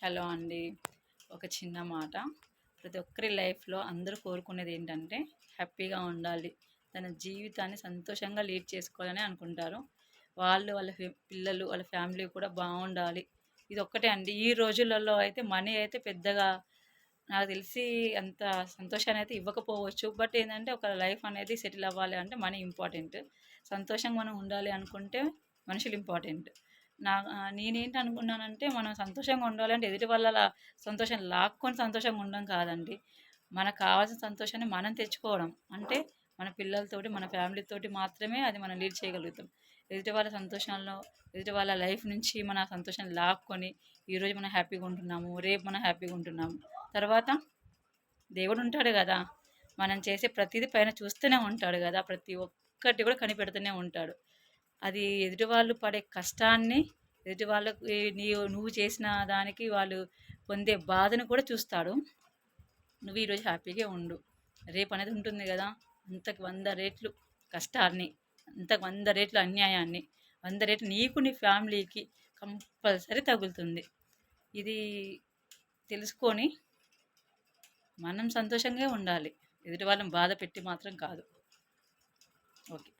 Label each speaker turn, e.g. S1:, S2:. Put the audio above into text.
S1: Hello అండి. ఒక చిన్న మాట. ప్రతి ఒక్కరి లైఫ్‌లో అందరూ కోరుకునేది ఏంటంటే హ్యాపీగా ఉండాలి. తన జీవితాన్ని సంతోషంగా లీడ్ చేసుకోవాలని అనుకుంటారు. వాళ్ళు వాళ్ళ పిల్లలు, వాళ్ళ ఫ్యామిలీ కూడా బావుండాలి. ఇదొక్కటే అండి. ఈ రోజులలో అయితే మనీ అయితే పెద్దగా నాకు తెలిసి అంత సంతోషాన్ని అయితే ఇవ్వకపోవచ్చు. బట్ ఏందంటే ఒక లైఫ్ అనేది సెటిల్ అవ్వాలి అంటే మనీ ఇంపార్టెంట్. సంతోషంగా మనం ఉండాలి అనుకుంటే మనుషులు ఇంపార్టెంట్. నేనేంటి అనుకున్నానంటే మనం సంతోషంగా ఉండాలంటే ఎదుటి వాళ్ళ సంతోషం లాక్కొని సంతోషంగా ఉండడం కాదండి. మనకు కావాల్సిన సంతోషాన్ని మనం తెచ్చుకోవడం. అంటే మన పిల్లలతోటి, మన ఫ్యామిలీతోటి మాత్రమే అది మనం లీడ్ చేయగలుగుతాం. ఎదుటి వాళ్ళ సంతోషంలో, ఎదుటి వాళ్ళ లైఫ్ నుంచి మన సంతోషాన్ని లాక్కొని ఈరోజు మనం హ్యాపీగా ఉంటున్నాము, రేపు మనం హ్యాపీగా ఉంటున్నాము. తర్వాత దేవుడు ఉంటాడు గదా! మనం చేసే ప్రతీది పైన చూస్తూనే ఉంటాడు గదా! ప్రతి ఒక్కటి కూడా కనిపెడుతూనే ఉంటాడు. అది ఎదుటి వాళ్ళు పడే కష్టాన్ని, ఎదుటి వాళ్ళకి నువ్వు చేసిన దానికి వాళ్ళు పొందే బాధను కూడా చూస్తాడు. నువ్వు ఈరోజు హ్యాపీగా ఉండు. రేపనేది ఉంటుంది గదా! అంతకు 100 రెట్లు కష్టాన్ని, అంతకు 100 రెట్లు అన్యాయాన్ని, 100 రెట్లు నీకు నీ ఫ్యామిలీకి కంపల్సరీ తగులుతుంది. ఇది తెలుసుకొని మనం సంతోషంగా ఉండాలి. ఎదుటి వాళ్ళని బాధ పెట్టి మాత్రం కాదు. ఓకే.